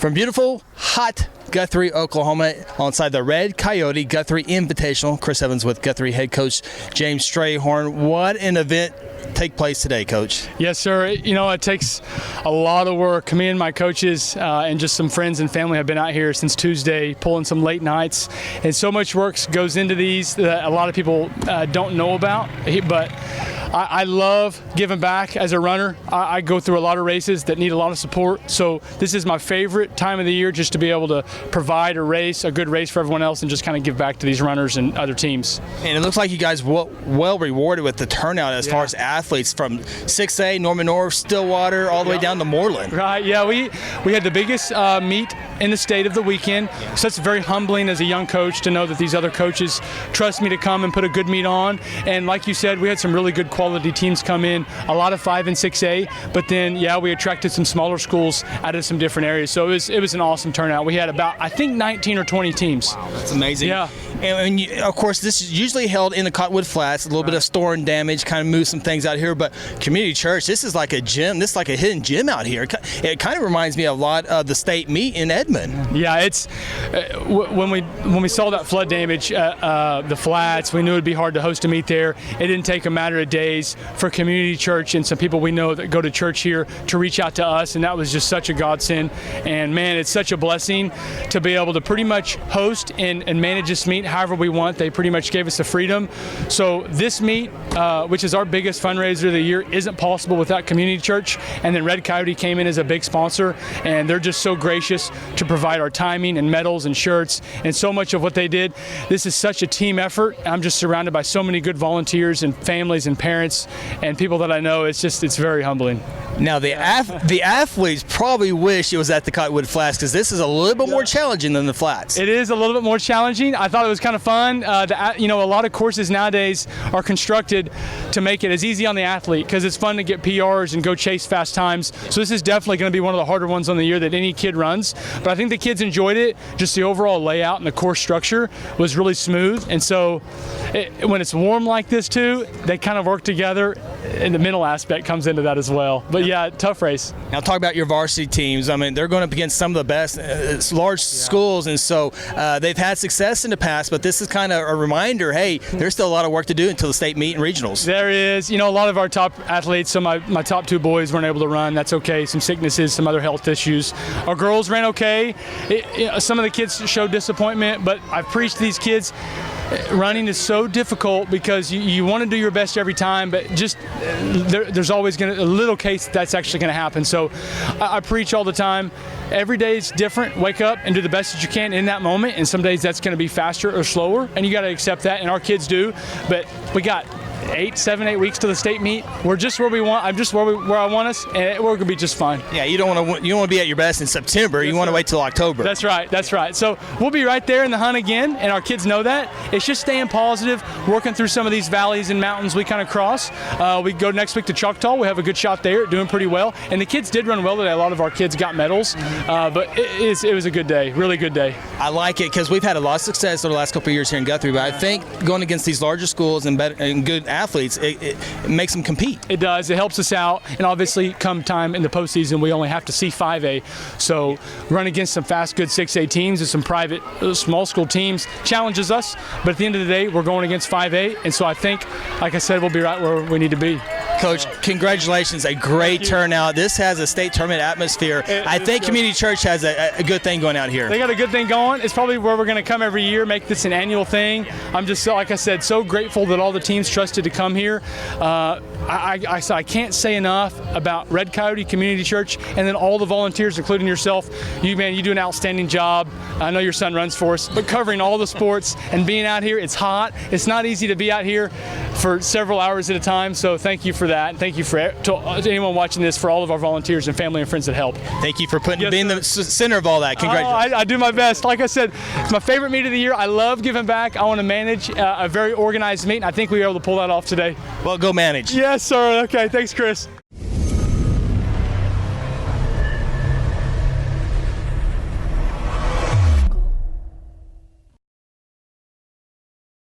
From beautiful, hot Guthrie, Oklahoma, alongside the Red Coyote Guthrie Invitational. Chris Evans with Guthrie head coach James Strahorn. What an event take place today, Coach. Yes, sir. You know, it takes a lot of work. Me and my coaches and just some friends and family have been out here since Tuesday, pulling some late nights, and so much work goes into these that a lot of people don't know about. But I love giving back as a runner. I go through a lot of races that need a lot of support, so this is my favorite time of the year, just to be able to provide a good race for everyone else, and just kind of give back to these runners and other teams. And it looks like you guys well rewarded with the turnout as far as athletes from 6A, Norman North, Stillwater, all the way down to Moreland. Right, yeah, we had the biggest meet in the state of the weekend, so it's very humbling as a young coach to know that these other coaches trust me to come and put a good meet on. And like you said, we had some really good quality teams come in, a lot of 5 and 6A, but then we attracted some smaller schools out of some different areas, so it was an awesome turnout. We had about, I think, 19 or 20 teams. Wow, that's amazing. Yeah. And of course, this is usually held in the Cottonwood Flats. A little bit of storm damage kind of moves some things out here, but community church, this is like a gym. This is like a hidden gym out here. It kind of reminds me a lot of the state meet in Edmond. Yeah, it's when we saw that flood damage, the flats, we knew it'd be hard to host a meet there. It didn't take a matter of days for community church and some people we know that go to church here to reach out to us, and that was just such a godsend. And man, it's such a blessing to be able to pretty much host and manage this meet however we want. They pretty much gave us the freedom. So this meet, which is our biggest fundraiser of the year, isn't possible without community church. And then Red Coyote came in as a big sponsor, and they're just so gracious to provide our timing and medals and shirts and so much of what they did. This is such a team effort. I'm just surrounded by so many good volunteers and families and parents and people that I know. It's very humbling. Now the athletes probably wish it was at the Cottonwood Flats, because this is a little bit more challenging than the flats. It is a little bit more challenging. I thought it was kind of fun. A lot of courses nowadays are constructed to make it as easy on the athlete, because it's fun to get PRs and go chase fast times. So this is definitely going to be one of the harder ones on the year that any kid runs. But I think the kids enjoyed it. Just the overall layout and the course structure was really smooth. And so when it's warm like this too, they kind of work together, and the mental aspect comes into that as well. But yeah, tough race. Now talk about your varsity teams. I mean, they're going up against some of the best large schools, and so they've had success in the past, but this is kind of a reminder, hey, there's still a lot of work to do until the state meet and regionals. There is. A lot of our top athletes, so my top 2 boys weren't able to run. That's okay. Some sicknesses, some other health issues. Our girls ran okay. Some of the kids showed disappointment, but I've preached to these kids, running is so difficult because you want to do your best every time, but just there's always a little case that's actually going to happen. So I preach all the time. Every day is different. Wake up and do the best that you can in that moment, and some days that's going to be faster or slower, and you got to accept that, and our kids do. But we got 7, 8 weeks to the state meet. We're just where we want. I'm just where I want us, and we're gonna be just fine. Yeah, you don't want to be at your best in September. You want to wait till October. That's right. So we'll be right there in the hunt again, and our kids know that. It's just staying positive, working through some of these valleys and mountains we kind of cross. We go next week to Choctaw. We have a good shot there, doing pretty well. And the kids did run well today. A lot of our kids got medals, but it was a good day, really good day. I like it because we've had a lot of success over the last couple of years here in Guthrie, but I think going against these larger schools and good athletes, it makes them compete. It does. It helps us out, and obviously come time in the postseason, we only have to see 5A. So run against some fast, good 6A teams and some private small school teams challenges us, but at the end of the day, we're going against 5A, and so I think, like I said, we'll be right where we need to be. Coach, congratulations, a great turnout. This has a state tournament atmosphere. I think Community Church has a good thing going out here. They got a good thing going. It's probably where we're going to come every year, make this an annual thing. I'm just, like I said, so grateful that all the teams trusted to come here. I can't say enough about Red Coyote Community Church, and then all the volunteers, including yourself. You do an outstanding job. I know your son runs for us, but covering all the sports and being out here, it's hot. It's not easy to be out here for several hours at a time, so thank you for that. And thank you to anyone watching this, for all of our volunteers and family and friends that help. Thank you for being the center of all that. Congratulations. I do my best. Like I said, it's my favorite meet of the year. I love giving back. I want to manage a very organized meet, and I think we were able to pull that off today. Well, go manage. Yes, sir. Okay, thanks, Chris.